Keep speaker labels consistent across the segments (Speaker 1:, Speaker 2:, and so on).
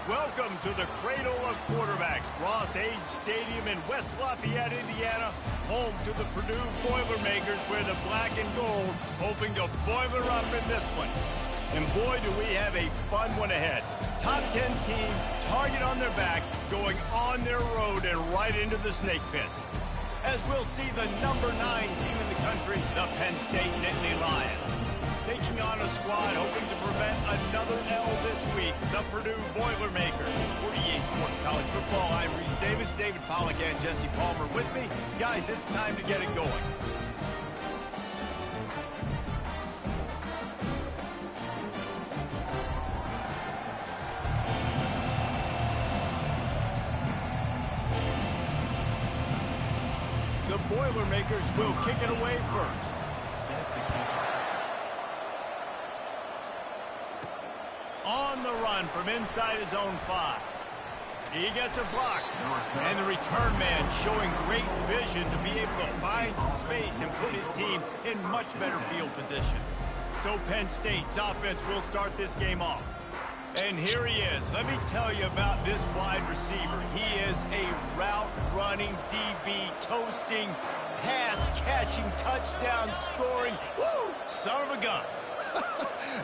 Speaker 1: Welcome to the cradle of quarterbacks, Ross Age Stadium in West Lafayette, Indiana, home to the Purdue Boilermakers, where the black and gold hoping to boiler up in this one. And boy, do we have a fun one ahead. Top 10 team, target on their back, going on their road and right into the snake pit. As we'll see the number 9 team in the country, the Penn State Nittany Lions, taking on a squad hoping to prevent another L this week, the Purdue Boilermakers. For EA Sports College Football, I'm Reese Davis, David Pollack, and Jesse Palmer with me. Guys, it's time to get it going. The Boilermakers will kick it away first. On the run from inside his own 5. He gets a block. And the return man showing great vision to be able to find some space and put his team in much better field position. So Penn State's offense will start this game off. And here he is. Let me tell you about this wide receiver. He is a route-running DB, toasting, pass-catching, touchdown-scoring, woo, son of a gun.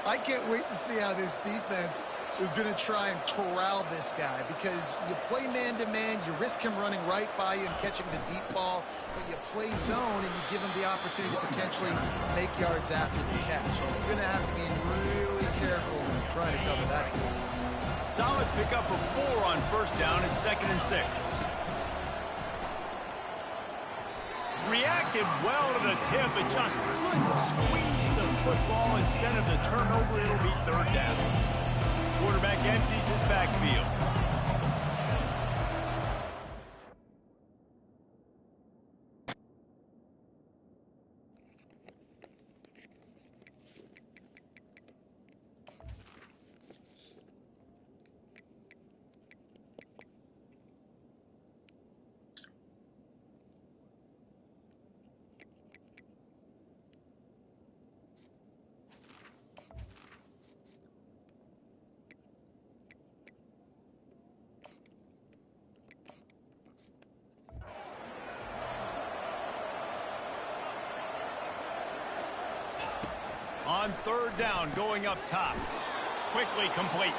Speaker 2: I can't wait to see how this defense is going to try and corral this guy, because you play man-to-man, you risk him running right by you and catching the deep ball, but you play zone and you give him the opportunity to potentially make yards after the catch. You're going to have to be really careful trying to cover that.
Speaker 1: Solid pickup of 4 on first down and 2nd and 6. Reacted well to the tip, but just couldn't squeeze the football. Instead of the turnover, it'll be 3rd down. Quarterback empties his backfield. On 3rd down, going up top. Quickly complete.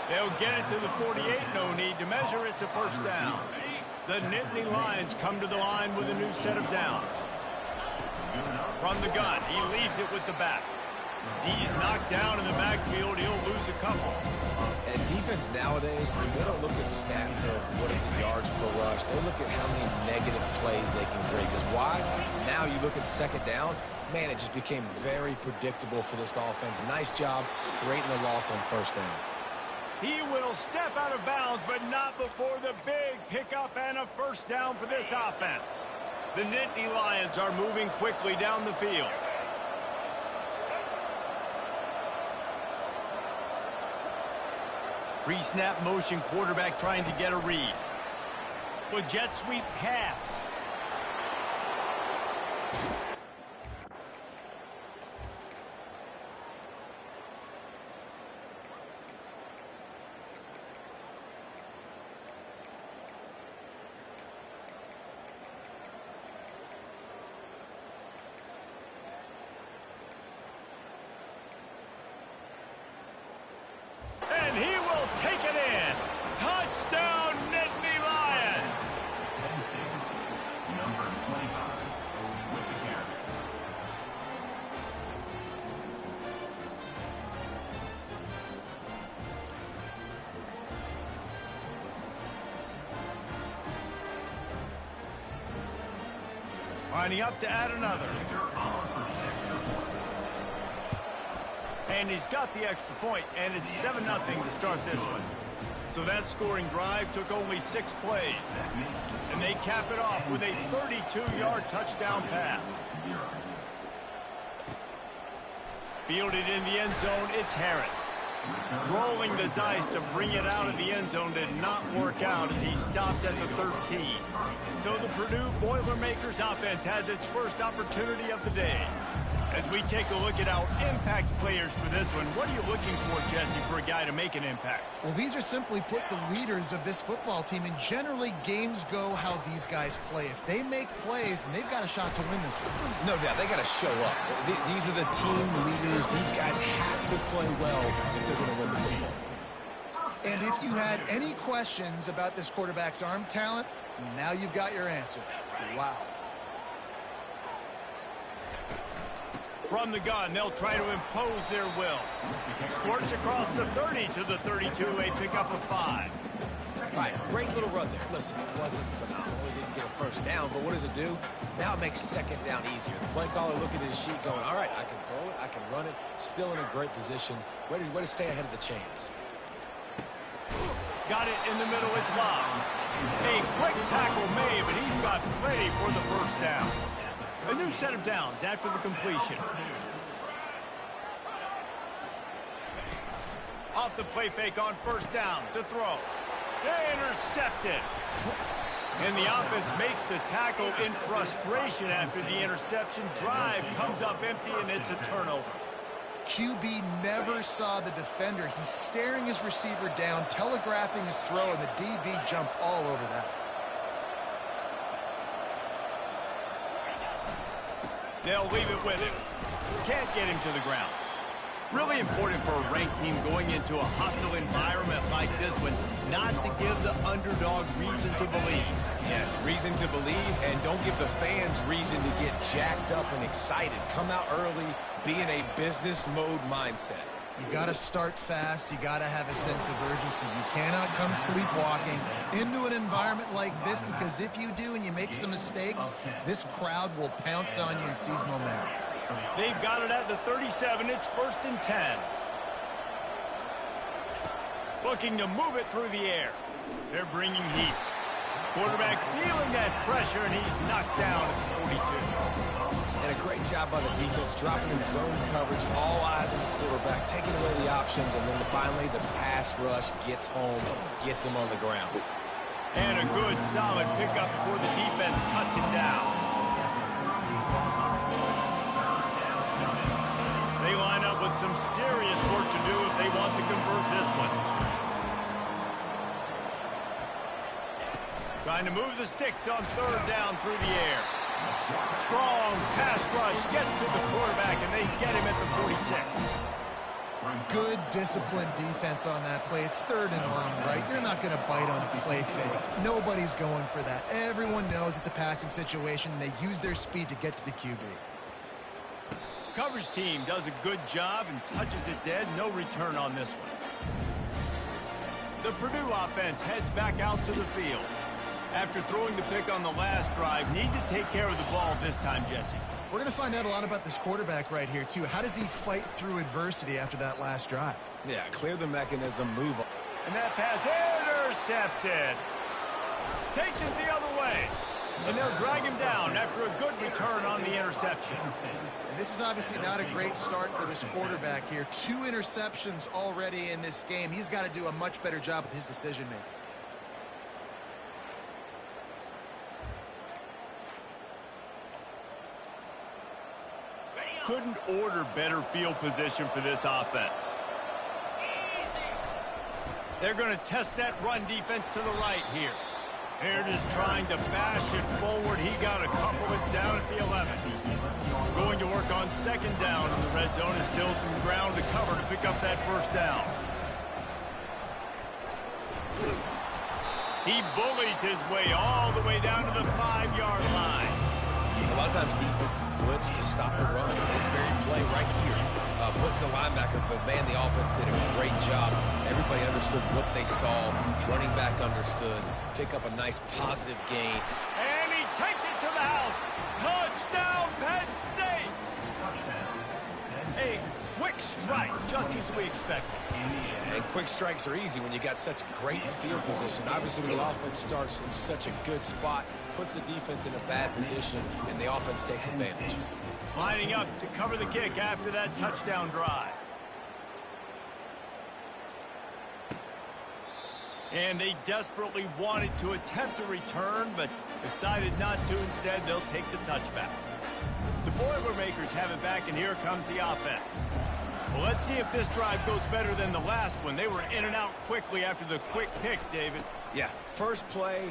Speaker 1: They'll get it to the 48. No need to measure. It's a 1st down. The Nittany Lions come to the line with a new set of downs. From the gun, he leaves it with the back. He's knocked down in the backfield. He'll lose a couple.
Speaker 3: And defense nowadays, they don't look at stats of what is the yards per rush. They look at how many negative plays they can create. Because why? Now you look at 2nd down. Man, it just became very predictable for this offense. Nice job creating the loss on 1st down.
Speaker 1: He will step out of bounds, but not before the big pickup and a 1st down for this offense. The Nittany Lions are moving quickly down the field. Pre-snap motion, quarterback trying to get a read. With jet sweep pass. And he will take it in. Touchdown, Nittany Lions.
Speaker 4: Number 25 with the carry.
Speaker 1: Lining up to add another. And he's got the extra point, and it's 7-0 to start this one. So that scoring drive took only 6 plays. And they cap it off with a 32-yard touchdown pass. Fielded in the end zone, it's Harris. Rolling the dice to bring it out of the end zone did not work out as he stopped at the 13. So the Purdue Boilermakers offense has its first opportunity of the day. As we take a look at our impact players for this one, what are you looking for, Jesse, for a guy to make an impact?
Speaker 2: Well, these are simply put the leaders of this football team, and generally games go how these guys play. If they make plays, then they've got a shot to win this one.
Speaker 3: No doubt, they got to show up. These are the team leaders. These guys have to play well if they're going to win the football game.
Speaker 2: And if you had any questions about this quarterback's arm talent, now you've got your answer. Wow.
Speaker 1: From the gun, they'll try to impose their will. Squirts across the 30 to the 32, a pickup of 5.
Speaker 3: All right, great little run there. Listen, it wasn't phenomenal. He didn't get a first down, but what does it do? Now it makes second down easier. The play caller looking at his sheet going, all right, I can throw it, I can run it, still in a great position, ready to stay ahead of the chains.
Speaker 1: Got it in the middle, it's locked. A quick tackle made, but he's got plenty for the first down. A new set of downs after the completion. Off the play fake on first down to throw. Intercepted. And the offense makes the tackle in frustration after the interception. Drive comes up empty, and it's a turnover.
Speaker 2: QB never saw the defender. He's staring his receiver down, telegraphing his throw, and the DB jumped all over that.
Speaker 1: They'll leave it with him. Can't get him to the ground. Really important for a ranked team going into a hostile environment like this one, not to give the underdog reason to believe.
Speaker 3: Yes, reason to believe, and don't give the fans reason to get jacked up and excited. Come out early, be in a business mode mindset.
Speaker 2: You got to start fast. You got to have a sense of urgency. You cannot come sleepwalking into an environment like this, because if you do and you make some mistakes, this crowd will pounce on you and seize momentum.
Speaker 1: They've got it at the 37. It's 1st and 10. Looking to move it through the air. They're bringing heat. Quarterback feeling that pressure, and he's knocked down at the 42.
Speaker 3: And a great job by the defense, dropping in zone coverage, all eyes on the quarterback, taking away the options, and then finally the pass rush gets home, gets him on the ground.
Speaker 1: And a good, solid pickup before the defense cuts him down. They line up with some serious work to do if they want to convert this one. Trying to move the sticks on 3rd down through the air. Strong pass rush gets to the quarterback, and they get him at the 46.
Speaker 2: Good, disciplined defense on that play. It's 3rd and long, right? You're not going to bite on a play fake. Nobody's going for that. Everyone knows it's a passing situation, and they use their speed to get to the QB.
Speaker 1: Coverage team does a good job and touches it dead. No return on this one. The Purdue offense heads back out to the field. After throwing the pick on the last drive, need to take care of the ball this time, Jesse.
Speaker 2: We're going to find out a lot about this quarterback right here, too. How does he fight through adversity after that last drive?
Speaker 3: Yeah, clear the mechanism, move on.
Speaker 1: And that pass intercepted. Takes it the other way. And they'll drag him down after a good return on the interception.
Speaker 2: And this is obviously not a great start for this quarterback here. 2 interceptions already in this game. He's got to do a much better job with his decision-making.
Speaker 1: Couldn't order better field position for this offense. They're going to test that run defense to the right here. They're just trying to bash it forward. He got a couple. It's down at the 11. Going to work on 2nd down in the red zone. Is still some ground to cover to pick up that first down. He bullies his way all the way down to the 5-yard line.
Speaker 3: A lot of times defenses blitz to stop the run. This very play right here blitz the linebacker, but man, the offense did a great job. Everybody understood what they saw. Running back understood. Pick up a nice positive gain.
Speaker 1: And he takes it to the house. Touchdown, Penn State! A quick strike, just as we expected.
Speaker 3: And quick strikes are easy when you got such great field position. Obviously, when the offense starts in such a good spot, puts the defense in a bad position, and the offense takes advantage.
Speaker 1: Lining up to cover the kick after that touchdown drive. And they desperately wanted to attempt a return, but decided not to. Instead, they'll take the touchback. The Boilermakers have it back, and here comes the offense. Well, let's see if this drive goes better than the last one. They were in and out quickly after the quick pick, David.
Speaker 3: Yeah, first play,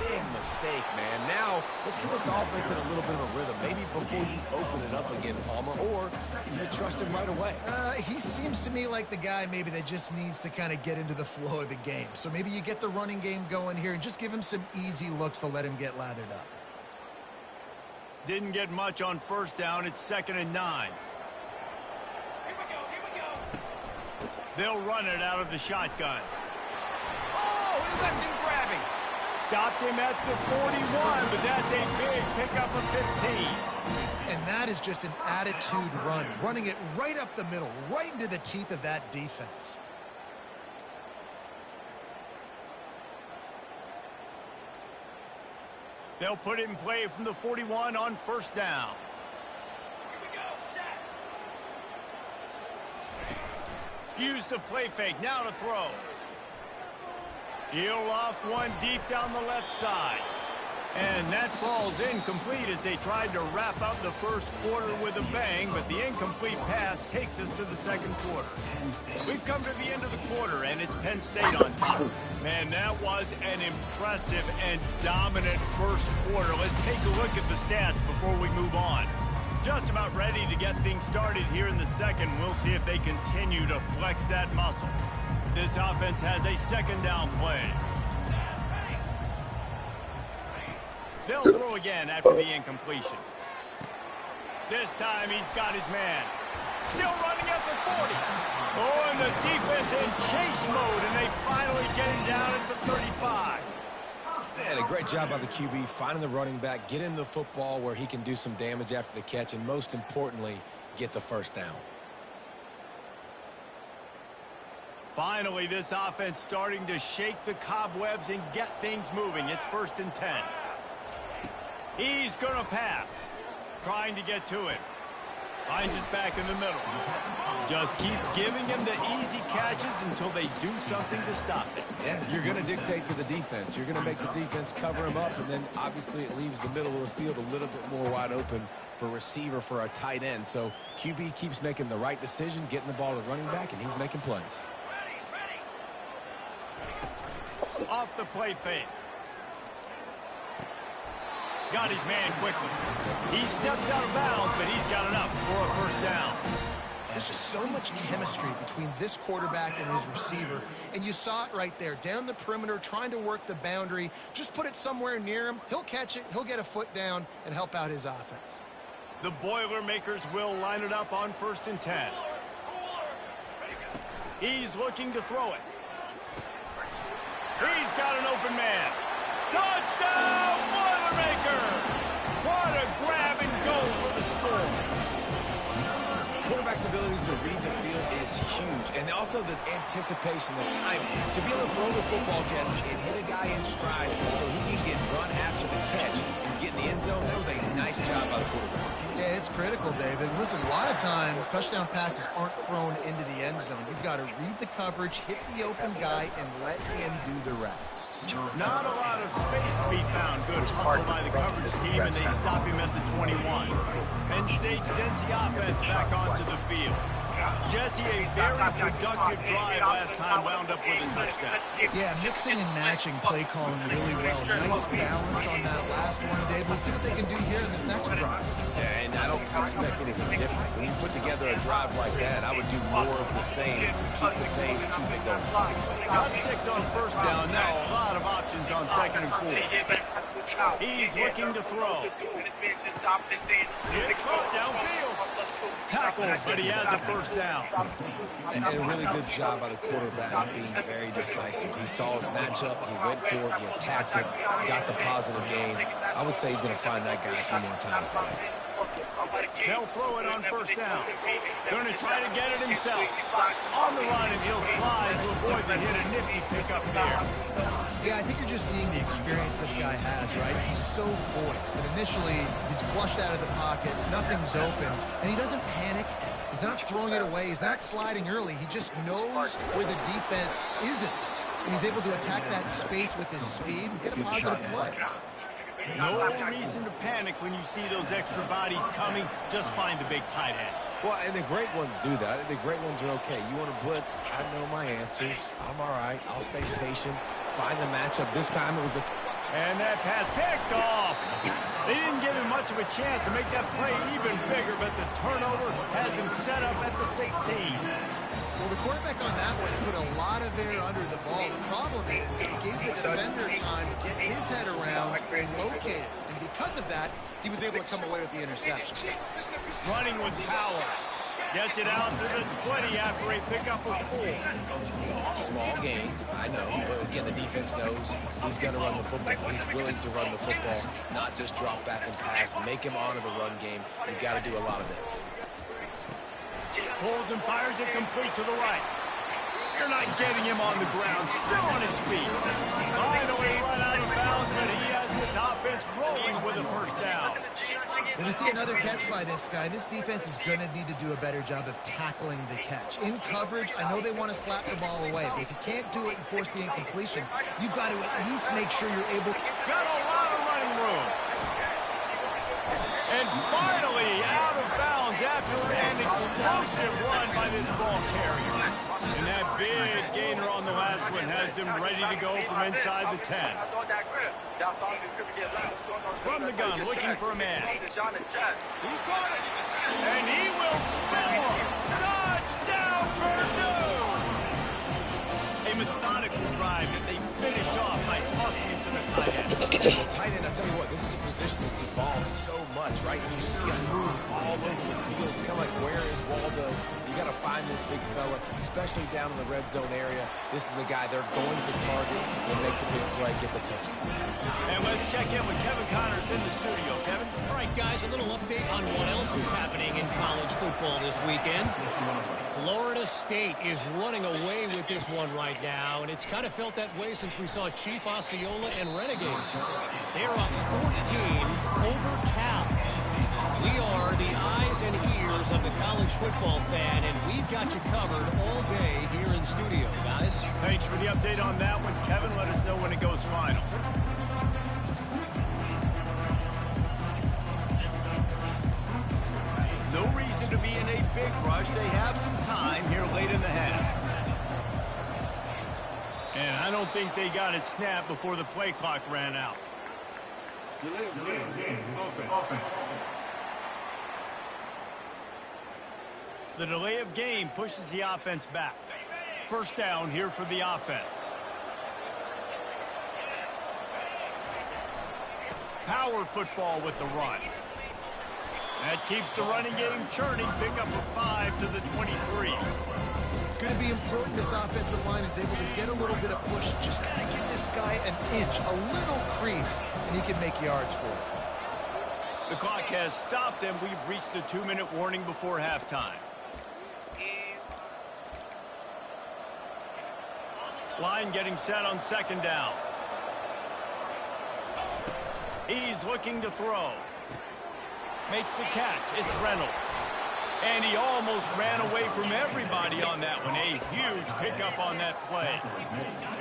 Speaker 3: big mistake, man. Now, let's get this offense in a little bit of a rhythm. Maybe before you open it up again, Palmer, or you trust him right away.
Speaker 2: He seems to me like the guy maybe that just needs to kind of get into the flow of the game. So maybe you get the running game going here and just give him some easy looks to let him get lathered up.
Speaker 1: Didn't get much on first down. It's 2nd and 9. They'll run it out of the shotgun. Oh, he left him grabbing. Stopped him at the 41, but that's a big pickup of 15.
Speaker 2: And that is just an attitude run, running it right up the middle, right into the teeth of that defense.
Speaker 1: They'll put it in play from the 41 on first down. Use the play fake, now to throw. He'll off one deep down the left side. And that falls incomplete as they tried to wrap up the first quarter with a bang, but the incomplete pass takes us to the second quarter. We've come to the end of the quarter, and it's Penn State on top. Man, that was an impressive and dominant first quarter. Let's take a look at the stats before we move on. Just about ready to get things started here in the second. We'll see if they continue to flex that muscle. This offense has a second down play. They'll throw again after the incompletion. This time he's got his man. Still running at the 40. Oh, and the defense in chase mode, and they finally get him down at the 35.
Speaker 3: Man, a great job by the QB finding the running back, getting the football where he can do some damage after the catch, and most importantly, get the first down.
Speaker 1: Finally, this offense starting to shake the cobwebs and get things moving. It's 1st and 10. He's going to pass. Trying to get to it. Finds his back in the middle. Just keep giving him the easy catches until they do something to stop it.
Speaker 3: Yeah, you're going to dictate to the defense. You're going to make the defense cover him up, and then obviously it leaves the middle of the field a little bit more wide open for receiver, for a tight end. So QB keeps making the right decision, getting the ball to running back, and he's making plays.
Speaker 1: Off the play fake. Got his man quickly. He steps out of bounds, but he's got enough for a first down.
Speaker 2: There's just so much chemistry between this quarterback and his receiver, and you saw it right there. Down the perimeter, trying to work the boundary. Just put it somewhere near him. He'll catch it, he'll get a foot down, and help out his offense.
Speaker 1: The Boilermakers will line it up on 1st and 10. He's looking to throw it. He's got an open man. Touchdown, Boilermakers! What a grab and go for the score.
Speaker 3: Quarterback's abilities to read the field is huge, and also the anticipation, the timing. To be able to throw the football, Jesse, and hit a guy in stride so he can get run after the catch and get in the end zone, that was a nice job by the quarterback.
Speaker 2: Yeah, it's critical, David. Listen, a lot of times touchdown passes aren't thrown into the end zone. You've got to read the coverage, hit the open guy, and let him do the rest.
Speaker 1: Not a lot of space to be found. Good hustle by the coverage team, and they stop him at the 21. Penn State sends the offense back onto the field. Jesse, a very productive drive last time, wound up with a touchdown.
Speaker 2: Yeah, mixing and matching play calling really well. Nice balance on that last one, Dave. We'll see what they can do here in this next drive.
Speaker 3: And I don't expect anything different. When you put together a drive like that, I would do more of the same. Keep the pace, keep it going.
Speaker 1: Got 6 on first down. Now a lot of options on 2nd and 4. He's looking to throw. It's caught downfield. Tackled, but he has a first down.
Speaker 3: And a really good job by the quarterback being very decisive. He saw his matchup, he went for it, he attacked it, got the positive gain. I would say he's going to find that guy a few more times today.
Speaker 1: They'll throw it on first down. Going to try to get it himself. On the run, and he'll slide to avoid the hit. A nifty pickup there.
Speaker 2: Yeah, I think you're just seeing the experience this guy has, right? He's so poised that initially he's flushed out of the pocket, nothing's open, and he doesn't panic. He's not throwing it away. He's not sliding early. He just knows where the defense isn't, and he's able to attack that space with his speed and get a positive play.
Speaker 1: No reason to panic when you see those extra bodies coming. Just find the big tight end.
Speaker 3: Well, and the great ones do that. I think the great ones are okay. You want to blitz? I know my answers. I'm all right. I'll stay patient. Find the matchup. This time it was the...
Speaker 1: And that pass picked off. They didn't give him much of a chance to make that play even bigger, but the turnover has him set up at the 16.
Speaker 2: Well, the quarterback on that one put a lot of air under the ball. The problem is it gave the defender time to get his head around and locate it. And because of that, he was able to come away with the interception.
Speaker 1: Running with power. Gets it out to the 20 after a pickup of 4.
Speaker 3: Small game, I know. But again, the defense knows he's going to run the football. He's willing to run the football, not just drop back and pass. Make him honor the run game. You've got to do a lot of this.
Speaker 1: Pulls and fires it complete to the right. You're not getting him on the ground. Still on his feet. Finally run out of bounds, but he has this offense rolling with a first down.
Speaker 2: When we see another catch by this guy, this defense is going to need to do a better job of tackling the catch. In coverage, I know they want to slap the ball away, but if you can't do it and force the incompletion, you've got to at least make sure you're able...
Speaker 1: Got a lot of running room. And finally out of bounds after an explosive run by this ball carrier. And that big gainer on the last one has him ready to go from inside the 10. From the gun, looking for a man. He got it. And he will score. Touchdown, Purdue. A methodical drive that they finish off by tossing it to the tight end.
Speaker 3: Well, tight end, I'll tell you what, this is a position that's evolved so much, right? And you see him move all over the field. It's kind of like, where is Waldo? You got to find this big fella, especially down in the red zone area. This is the guy they're going to target and make the big play, get the touchdown.
Speaker 1: And let's check in with Kevin Connors in the studio. Kevin?
Speaker 5: All right, guys, a little update on what else is happening in college football this weekend. Florida State is running away with this one right now, and it's kind of felt that way since we saw Chief Osceola and Renegade. They're up 14 over Cal. We are the eyes and ears of the college football fan, and we've got you covered all day here in studio, guys.
Speaker 1: Thanks for the update on that one, Kevin. Let us know when it goes final. No reason to be in a big rush. They have some time here late in the half. And I don't think they got it snapped before the play clock ran out. The delay of game pushes the offense back. First down here for the offense. Power football with the run. That keeps the running game churning. Pick up a 5 to the 23.
Speaker 2: It's going to be important this offensive line is able to get a little bit of push. Just got to give this guy an inch, a little crease, and he can make yards for it.
Speaker 1: The clock has stopped, and we've reached the 2-minute warning before halftime. Line getting set on second down. He's looking to throw. Makes the catch. It's Reynolds. And he almost ran away from everybody on that one. A huge pickup on that play.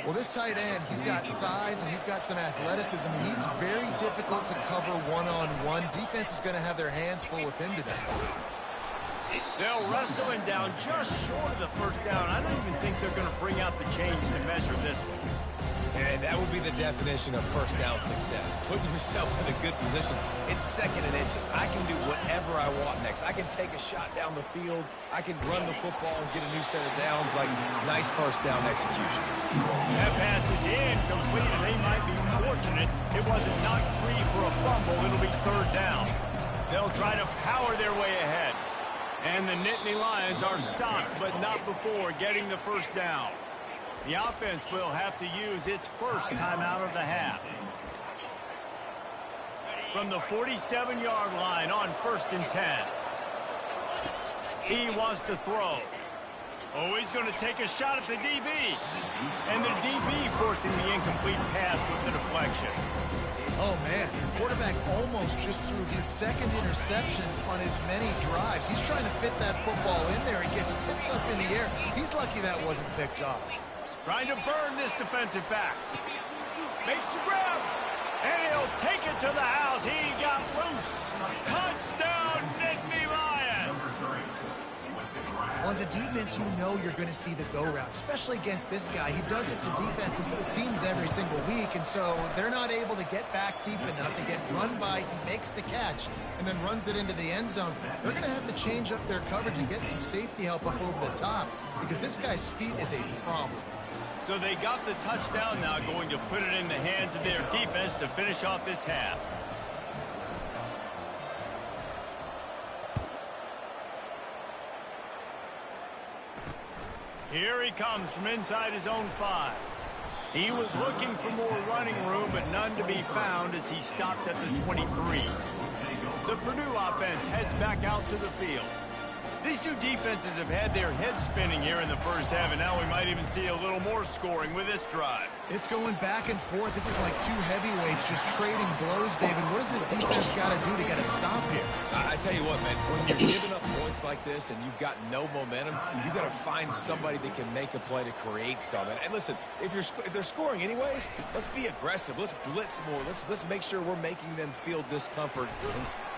Speaker 2: Well, this tight end, he's got size and he's got some athleticism. He's very difficult to cover one-on-one. Defense is going to have their hands full with him today.
Speaker 1: They'll wrestle him down just short of the first down. I don't even think they're going to bring out the chains to measure this one.
Speaker 3: And that would be the definition of first down success. Putting yourself in a good position. It's second and inches. I can do whatever I want next. I can take a shot down the field. I can run the football and get a new set of downs. Like, nice first down execution.
Speaker 1: That pass is incomplete, and they might be fortunate it wasn't knocked free for a fumble. It'll be third down. They'll try to power their way ahead. And the Nittany Lions are stopped, but not before getting the first down. The offense will have to use its first timeout of the half. From the 47-yard line on 1st and 10. He wants to throw. Oh, he's going to take a shot at the DB. And the DB forcing the incomplete pass with the deflection.
Speaker 2: Oh, man, the quarterback almost just threw his second interception on his many drives. He's trying to fit that football in there. It gets tipped up in the air. He's lucky that wasn't picked off.
Speaker 1: Trying to burn this defensive back. Makes the grab. And he'll take it to the house. He got loose. Touchdown, Nittany Lions.
Speaker 2: Well, as a defense, you know you're going to see the go route, especially against this guy. He does it to defenses, it seems, every single week, and so they're not able to get back deep enough. They get run by, he makes the catch, and then runs it into the end zone. They're going to have to change up their coverage and get some safety help up over the top, because this guy's speed is a problem.
Speaker 1: So they got the touchdown now, going to put it in the hands of their defense to finish off this half. Here he comes from inside his own 5. He was looking for more running room, but none to be found as he stopped at the 23. The Purdue offense heads back out to the field. These two defenses have had their heads spinning here in the first half, and now we might even see a little more scoring with this drive.
Speaker 2: It's going back and forth. This is like two heavyweights just trading blows, David. What does this defense got to do to get a stop here?
Speaker 3: I tell you what, man, when you're giving up points like this and you've got no momentum, you got to find somebody that can make a play to create something. And listen, if they're scoring anyways, let's be aggressive. Let's blitz more. Let's make sure we're making them feel discomfort.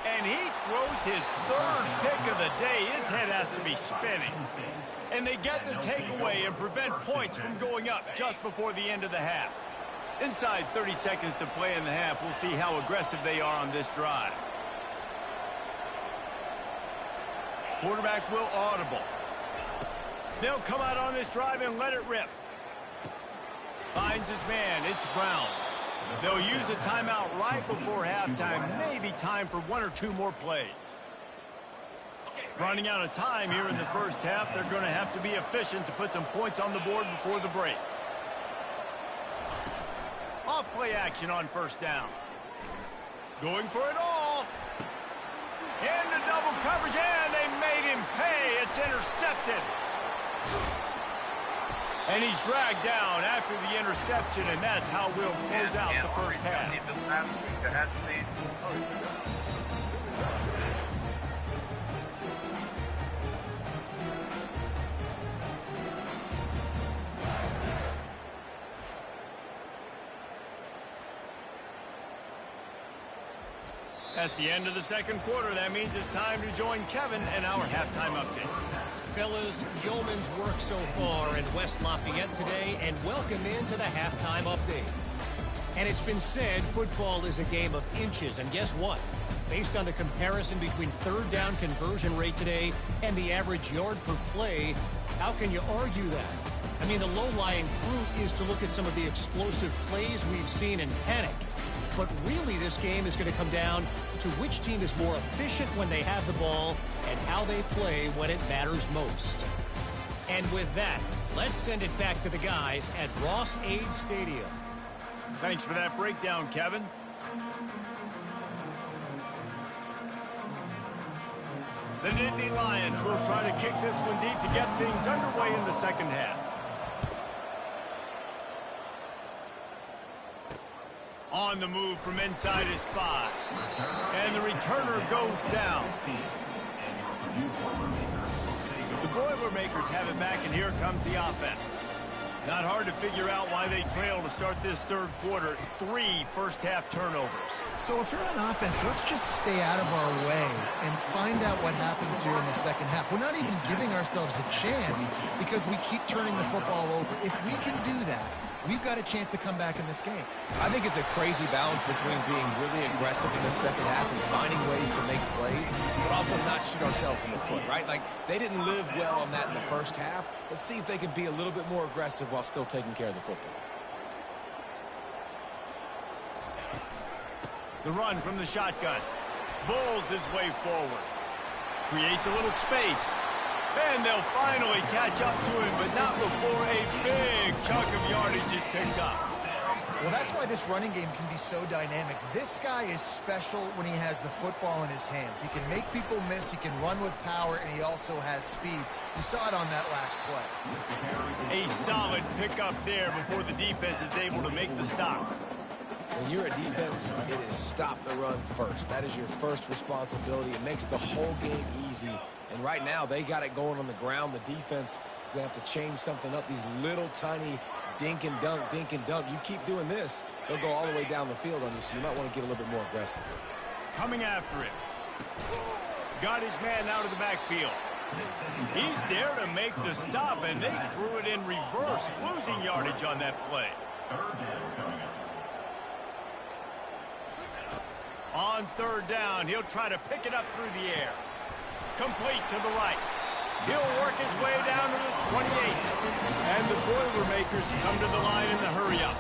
Speaker 1: And he throws his third pick of the day. His head has to be spinning. And they get the takeaway and prevent points from going up just before the end of the half. Inside 30 seconds to play in the half, we'll see how aggressive they are on this drive. Quarterback will audible. They'll come out on this drive and let it rip. Finds his man. It's Brown. They'll use a timeout right before halftime. Maybe time for one or two more plays. Running out of time here in the first half. They're going to have to be efficient to put some points on the board before the break. Off play action on first down. Going for it all. Into double coverage, and they made him pay. It's intercepted. And he's dragged down after the interception, and that's how we'll close out the first half. That's the end of the second quarter. That means it's time to join Kevin and our halftime update.
Speaker 5: Fellas, yeoman's work so far in West Lafayette today, and welcome into the halftime update. And it's been said football is a game of inches, and guess what? Based on the comparison between third down conversion rate today and the average yard per play, how can you argue that? I mean, the low-lying fruit is to look at some of the explosive plays we've seen in panic. But really, this game is going to come down to which team is more efficient when they have the ball and how they play when it matters most. And with that, let's send it back to the guys at Ross-Ade Stadium.
Speaker 1: Thanks for that breakdown, Kevin. The Nittany Lions will try to kick this one deep to get things underway in the second half. On the move from inside his 5. And the returner goes down. The Boilermakers have it back, and here comes the offense. Not hard to figure out why they trail to start this third quarter. 3 first-half turnovers.
Speaker 2: So if you're on offense, let's just stay out of our way and find out what happens here in the second half. We're not even giving ourselves a chance because we keep turning the football over. If we can do that, we've got a chance to come back in this game.
Speaker 3: I think it's a crazy balance between being really aggressive in the second half and finding ways to make plays, but also not shoot ourselves in the foot, right? Like, they didn't live well on that in the first half. Let's see if they can be a little bit more aggressive while still taking care of the football.
Speaker 1: The run from the shotgun. Bulls his way forward. Creates a little space. And they'll finally catch up to him, but not before a big chunk of yardage is picked up.
Speaker 2: Well, that's why this running game can be so dynamic. This guy is special when he has the football in his hands. He can make people miss, he can run with power, and he also has speed. You saw it on that last play.
Speaker 1: A solid pickup there before the defense is able to make the stop.
Speaker 3: When you're a defense, it is stop the run first. That is your first responsibility. It makes the whole game easy. And right now, they got it going on the ground. The defense is going to have to change something up. These little tiny dink and dunk, dink and dunk. You keep doing this, they'll go all the way down the field on you, so you might want to get a little bit more aggressive.
Speaker 1: Coming after it. Got his man out of the backfield. He's there to make the stop, and they threw it in reverse, losing yardage on that play. On third down, he'll try to pick it up through the air. Complete to the right. He'll work his way down to the 28. And the Boilermakers come to the line in the hurry-up.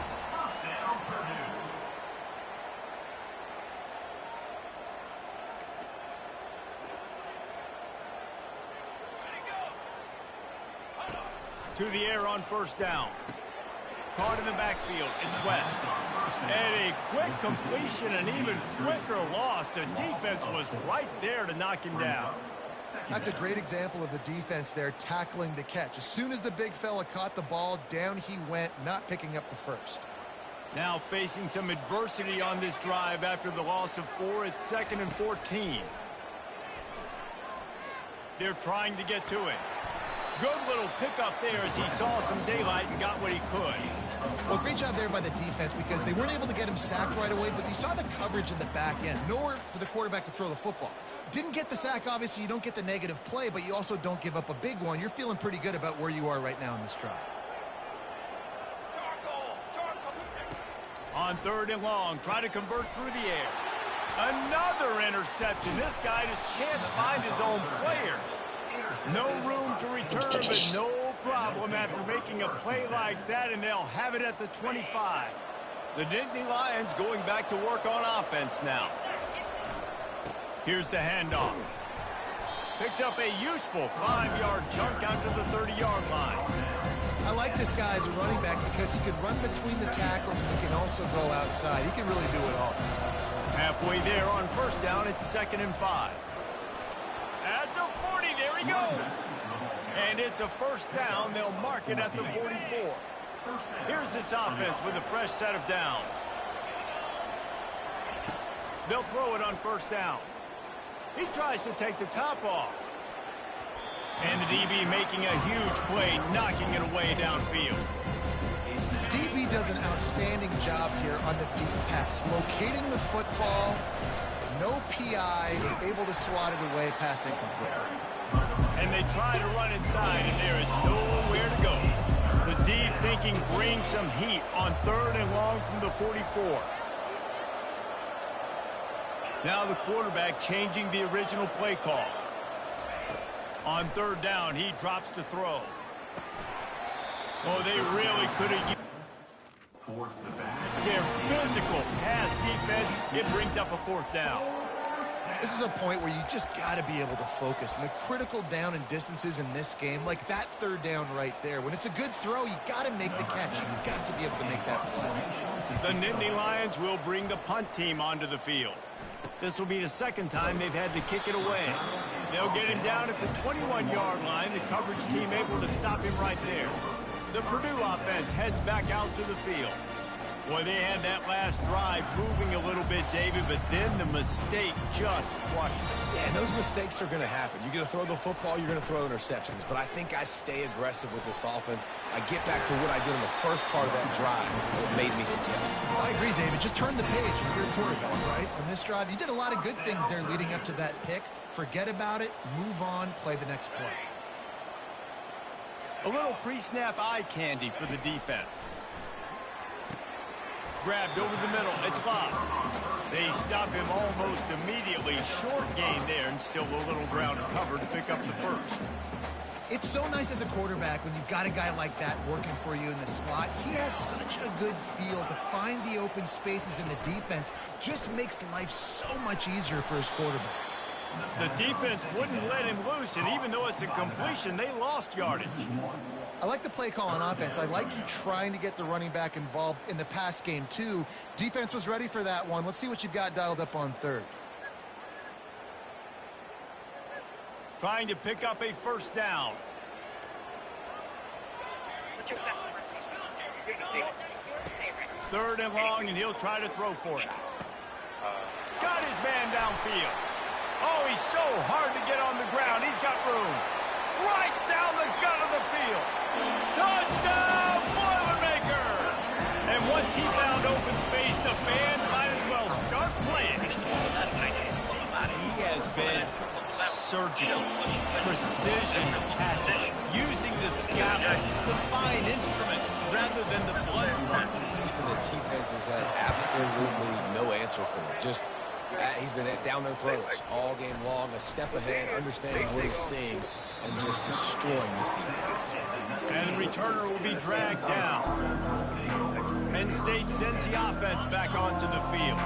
Speaker 1: To the air on first down. Caught in the backfield. It's West. And a quick completion, an even quicker loss. The defense was right there to knock him down.
Speaker 2: That's a great example of the defense there tackling the catch. As soon as the big fella caught the ball, down he went, not picking up the first.
Speaker 1: Now facing some adversity on this drive after the loss of 4. It's 2nd and 14. They're trying to get to it. Good little pickup there as he saw some daylight and got what he could.
Speaker 2: Well, great job there by the defense because they weren't able to get him sacked right away, but you saw the coverage in the back end. Nowhere for the quarterback to throw the football. Didn't get the sack, obviously. You don't get the negative play, but you also don't give up a big one. You're feeling pretty good about where you are right now in this drive.
Speaker 1: On third and long, try to convert through the air. Another interception. This guy just can't find his own players. No room to return, but no problem after making a play like that, and they'll have it at the 25. The Nittany Lions going back to work on offense now. Here's the handoff. Picks up a useful 5-yard chunk out to the 30-yard line.
Speaker 2: I like this guy as a running back because he can run between the tackles and he can also go outside. He can really do it all.
Speaker 1: Halfway there on first down, it's 2nd and 5. At the 40, there he goes. And it's a first down. They'll mark it at the 44. Here's this offense with a fresh set of downs. They'll throw it on first down. He tries to take the top off. And the DB making a huge play, knocking it away downfield.
Speaker 2: DB does an outstanding job here on the deep pass, locating the football. No PI, able to swat it away, pass incomplete.
Speaker 1: And they try to run inside, and there is nowhere to go. The D thinking bring some heat on third and long from the 44. Now the quarterback changing the original play call. On third down, he drops to throw. Oh, they really could have used their physical pass defense. It brings up a fourth down.
Speaker 2: This is a point where you just got to be able to focus. And the critical down and distances in this game, like that third down right there, when it's a good throw, you got to make the catch. You've got to be able to make that play.
Speaker 1: The Nittany Lions will bring the punt team onto the field. This will be the second time they've had to kick it away. They'll get him down at the 21-yard line. The coverage team able to stop him right there. The Purdue offense heads back out to the field. Boy, they had that last drive moving a little bit, David, but then the mistake just crushed them.
Speaker 3: Yeah, and those mistakes are going to happen. You're going to throw the football, you're going to throw interceptions. But I think I stay aggressive with this offense. I get back to what I did in the first part of that drive that made me successful.
Speaker 2: I agree, David. Just turn the page if you're a quarterback, right? On this drive, you did a lot of good things there leading up to that pick. Forget about it, move on, play the next play.
Speaker 1: A little pre-snap eye candy for the defense. Grabbed over the middle. It's Bob. They stop him almost immediately. Short gain there and still a little ground covered to pick up the first.
Speaker 2: It's so nice as a quarterback when you've got a guy like that working for you in the slot. He has such a good feel to find the open spaces in the defense. Just makes life so much easier for his quarterback.
Speaker 1: The defense wouldn't let him loose, and even though it's a completion, they lost yardage.
Speaker 2: I like the play call on offense. I like you trying to get the running back involved in the pass game, too. Defense was ready for that one. Let's see what you've got dialed up on third.
Speaker 1: Trying to pick up a first down. Third and long, and he'll try to throw for it. Got his man downfield. Oh, he's so hard to get on the ground. He's got room. Right down the gut of the field. Touchdown, Boilermakers! Once he found open space, the band might as well start playing. He has been surgical, precision passing, using the scalpel, the fine instrument, rather than the blunt one.
Speaker 3: The defense has had absolutely no answer for it. Just, he's been down their throats all game long, a step ahead, understanding what he's seeing, and just destroying this defense.
Speaker 1: And the returner will be dragged down. Penn State sends the offense back onto the field.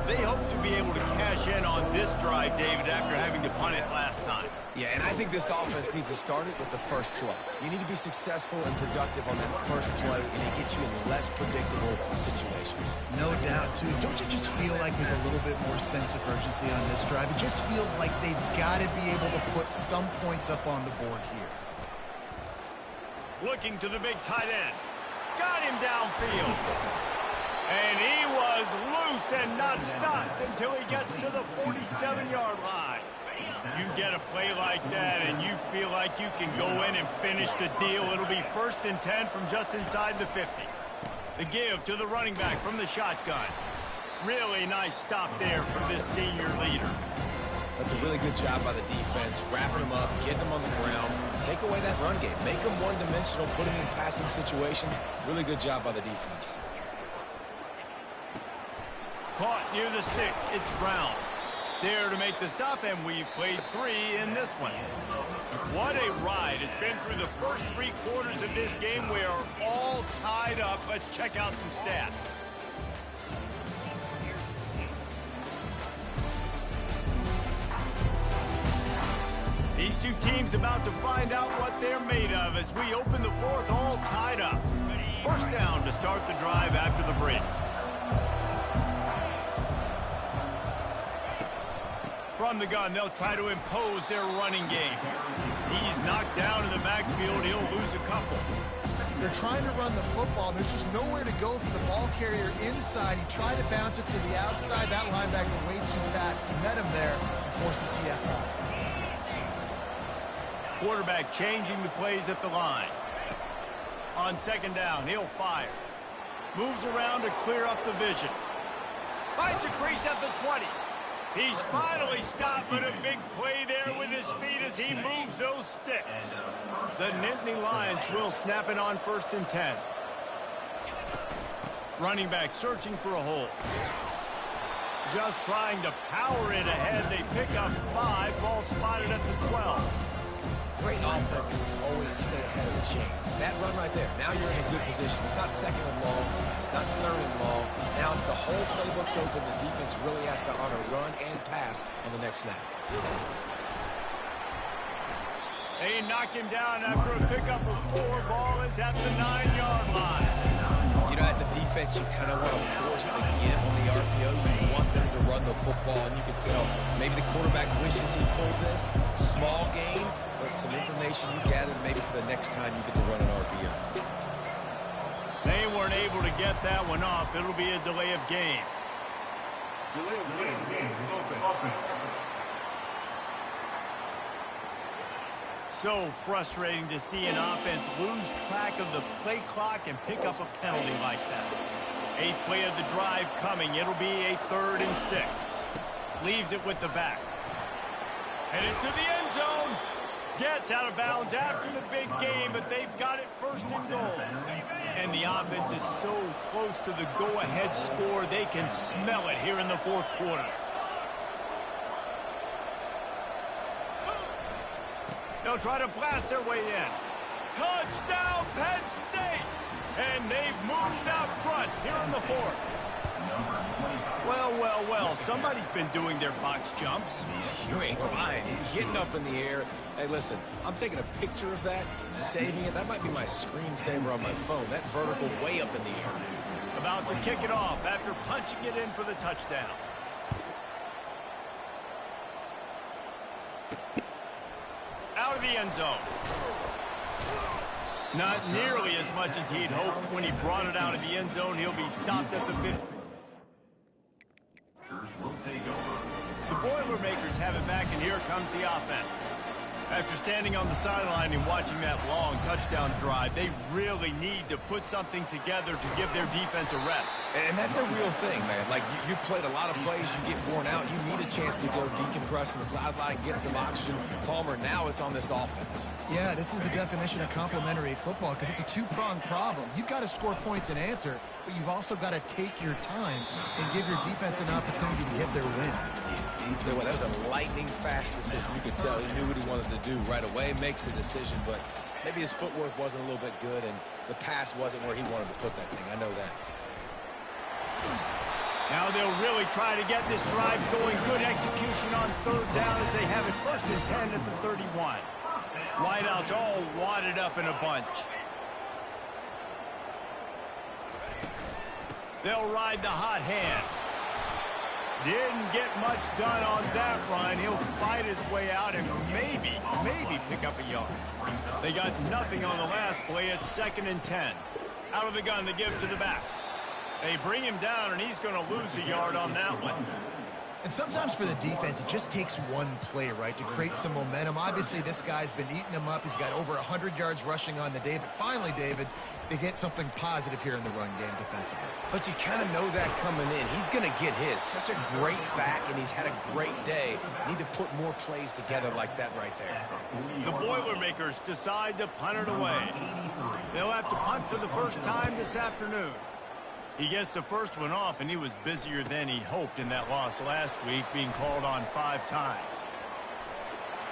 Speaker 1: They hope to be able to cash in on this drive, David, after having to punt it last time.
Speaker 3: Yeah, and I think this offense needs to start it with the first play. You need to be successful and productive on that first play, and it gets you in less predictable situations.
Speaker 2: No doubt, too. Don't you just feel like there's a little bit more sense of urgency on this drive? It just feels like they've got to be able to put some points up on the board here.
Speaker 1: Looking to the big tight end. Got him downfield. And he was loose and not stopped until he gets to the 47-yard line. You get a play like that and you feel like you can go in and finish the deal. It'll be 1st and 10 from just inside the 50. The give to the running back from the shotgun. Really nice stop there from this senior leader.
Speaker 3: That's a really good job by the defense, wrapping them up, getting them on the ground, take away that run game, make them one-dimensional, put them in passing situations. Really good job by the defense.
Speaker 1: Caught near the sticks. It's Brown. There to make the stop, and we've played 3 in this one. What a ride. It's been through the first 3 quarters of this game. We are all tied up. Let's check out some stats. These two teams about to find out what they're made of as we open the 4th all tied up. First down to start the drive after the break. From the gun, they'll try to impose their running game. He's knocked down in the backfield. He'll lose a couple.
Speaker 2: They're trying to run the football. There's just nowhere to go for the ball carrier inside. He tried to bounce it to the outside. That linebacker way too fast. He met him there and forced the TFL.
Speaker 1: Quarterback changing the plays at the line. On 2nd down, he'll fire. Moves around to clear up the vision. Finds a crease at the 20. He's finally stopped, but a big play there with his feet as he moves those sticks. The Nittany Lions will snap it on 1st and 10. Running back searching for a hole. Just trying to power it ahead. They pick up 5. Ball spotted at the 12.
Speaker 3: Great offenses always stay ahead of the chains. That run right there, now you're in a good position. It's not 2nd and long. It's not 3rd and long. Now it's the whole playbook's open. The defense really has to honor run and pass on the next snap.
Speaker 1: They knock him down after a pickup of 4. Ball is at the 9-yard line.
Speaker 3: You know, as a defense, you kind of want to force the get on the RPO. You want them to run the football, and you can tell maybe the quarterback wishes he pulled this. Small gain, but some information you gathered maybe for the next time you get to run an RPO.
Speaker 1: They weren't able to get that one off. It'll be a delay of game.
Speaker 4: Delay of game. Offense.
Speaker 1: So frustrating to see an offense lose track of the play clock and pick up a penalty like that. 8th play of the drive coming. It'll be a 3rd and 6. Leaves it with the back. Headed to the end zone. Gets out of bounds after the big game, but they've got it 1st and goal. And the offense is so close to the go-ahead score, they can smell it here in the 4th quarter. They'll try to blast their way in. Touchdown, Penn State! And they've moved out front here in the 4th. Well, somebody's been doing their box jumps.
Speaker 3: You ain't lying. Getting up in the air. Hey, listen, I'm taking a picture of that, saving it. That might be my screensaver on my phone. That vertical way up in the air.
Speaker 1: About to kick it off after punching it in for the touchdown. Out of the end zone. Not nearly as much as he'd hoped when he brought it out of the end zone. He'll be stopped at the 50. The Boilermakers have it back, and here comes the offense. After standing on the sideline and watching that long touchdown drive, they really need to put something together to give their defense a rest.
Speaker 3: And that's a real thing, man. Like, you've played a lot of plays, you get worn out, you need a chance to go decompress on the sideline, get some oxygen. Palmer, now it's on this offense.
Speaker 2: Yeah, this is the definition of complementary football because it's a two-pronged problem. You've got to score points and answer, but you've also got to take your time and give your defense an opportunity to get their win.
Speaker 3: So that was a lightning-fast decision. You could tell he knew what he wanted to do right away, makes the decision, but maybe his footwork wasn't a little bit good, and the pass wasn't where he wanted to put that thing. I know that.
Speaker 1: Now they'll really try to get this drive going. Good execution on third down as they have it 1st and 10 at the 31. Wideouts all wadded up in a bunch. They'll ride the hot hand. Didn't get much done on that run. He'll fight his way out and maybe pick up a yard. They got nothing on the last play. It's 2nd and 10. Out of the gun to give to the back. They bring him down, and he's going to lose a yard on that one.
Speaker 2: And sometimes for the defense, it just takes one play, right, to create some momentum. Obviously, this guy's been eating him up. He's got over 100 yards rushing on the day. But finally, David, they get something positive here in the run game defensively.
Speaker 3: But you kind of know that coming in. He's going to get his. Such a great back, and he's had a great day. Need to put more plays together like that right there.
Speaker 1: The Boilermakers decide to punt it away. They'll have to punt for the first time this afternoon. He gets the first one off, and he was busier than he hoped in that loss last week, being called on 5 times.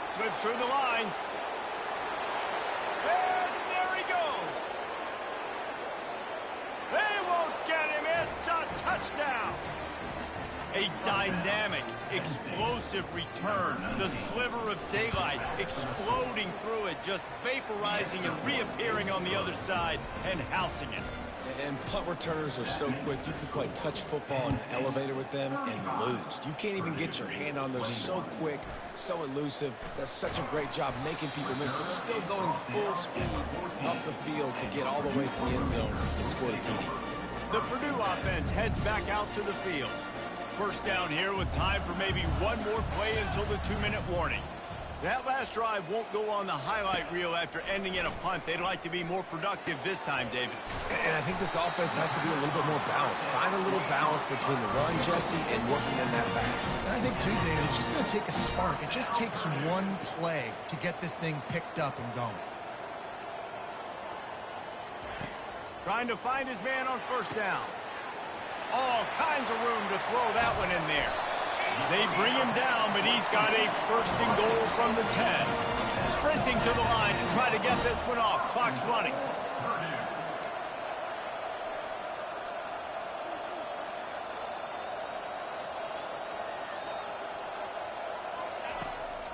Speaker 1: Slips through the line. And there he goes. They won't get him. It's a touchdown. A dynamic, explosive return. The sliver of daylight exploding through it, just vaporizing and reappearing on the other side and housing it.
Speaker 3: And punt returners are so quick. You can play touch football in an elevator with them and lose. You can't even get your hand on them. They're so quick, so elusive. Does such a great job making people miss, but still going full speed up the field to get all the way to the end zone and score the TD.
Speaker 1: The Purdue offense heads back out to the field. First down here with time for maybe one more play until the 2-minute warning. That last drive won't go on the highlight reel after ending in a punt. They'd like to be more productive this time, David.
Speaker 3: And I think this offense has to be a little bit more balanced. Find a little balance between the run, Jesse, and working in that pass.
Speaker 2: And I think, too, David, it's just going to take a spark. It just takes one play to get this thing picked up and going.
Speaker 1: Trying to find his man on first down. All kinds of room to throw that one in there. They bring him down, but he's got a 1st and goal from the 10. Sprinting to the line to try to get this one off. Clock's running.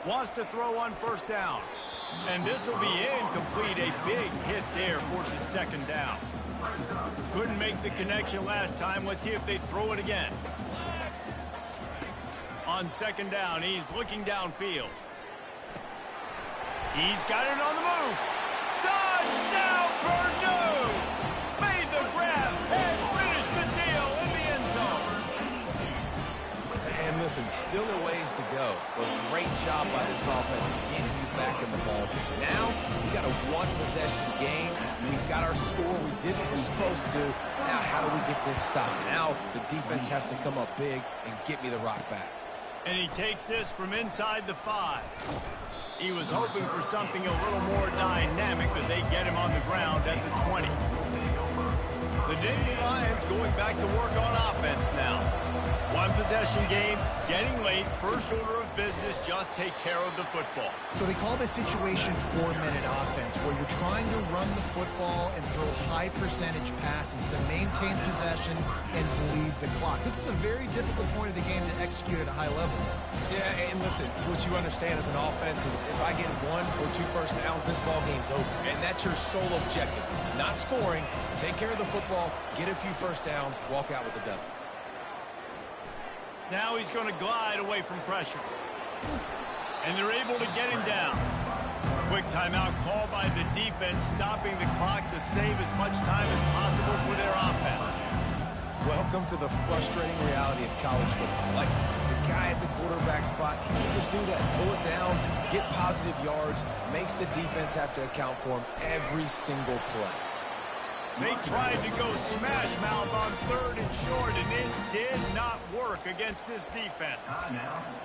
Speaker 1: Wants to throw on first down. And this will be incomplete. A big hit there forces 2nd down. Couldn't make the connection last time. Let's see if they throw it again. On 2nd down, he's looking downfield. He's got it on the move. Touchdown, Purdue! Made the grab and finished the deal in the end zone.
Speaker 3: And listen, still a ways to go. But great job by this offense getting you back in the ball game. Now, we got a one-possession game. We've got our score. We did what we're supposed to do. Now, how do we get this stopped? Now, the defense has to come up big and get me the rock back.
Speaker 1: And he takes this from inside the 5. He was hoping for something a little more dynamic, but they get him on the ground at the 20. The Nittany Lions going back to work on offense now. One-possession game, getting late, first order of business, just take care of the football.
Speaker 2: So they call this situation 4-minute offense, where you're trying to run the football and throw high-percentage passes to maintain possession and bleed the clock. This is a very difficult point of the game to execute at a high level.
Speaker 3: Yeah, and listen, what you understand as an offense is if I get 1 or 2 first downs, this ball game's over. And that's your sole objective. Not scoring, take care of the football, get a few first downs, walk out with the W.
Speaker 1: Now he's going to glide away from pressure. And they're able to get him down. Quick timeout call by the defense, stopping the clock to save as much time as possible for their offense.
Speaker 3: Welcome to the frustrating reality of college football. Like, the guy at the quarterback spot, he'll just do that. Pull it down, get positive yards, makes the defense have to account for him every single play.
Speaker 1: They tried to go smash mouth on 3rd and short, and it did not work against this defense.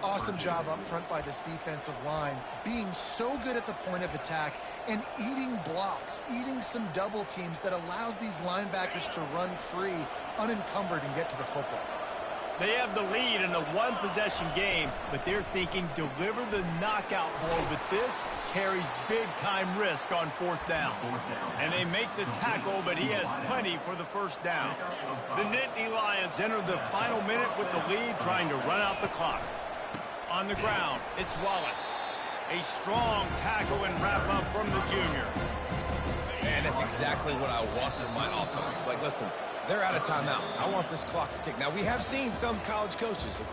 Speaker 2: Awesome job up front by this defensive line, being so good at the point of attack and eating blocks, eating some double teams that allows these linebackers to run free, unencumbered, and get to the football.
Speaker 1: They have the lead in a one-possession game, but they're thinking deliver the knockout blow, but this carries big-time risk on 4th down. And they make the tackle, but he has plenty for the 1st down. The Nittany Lions enter the final minute with the lead, trying to run out the clock. On the ground, it's Wallace. A strong tackle and wrap-up from the junior.
Speaker 3: And that's exactly what I want from my offense. Like, listen, they're out of timeouts. I want this clock to tick. Now, we have seen some college coaches across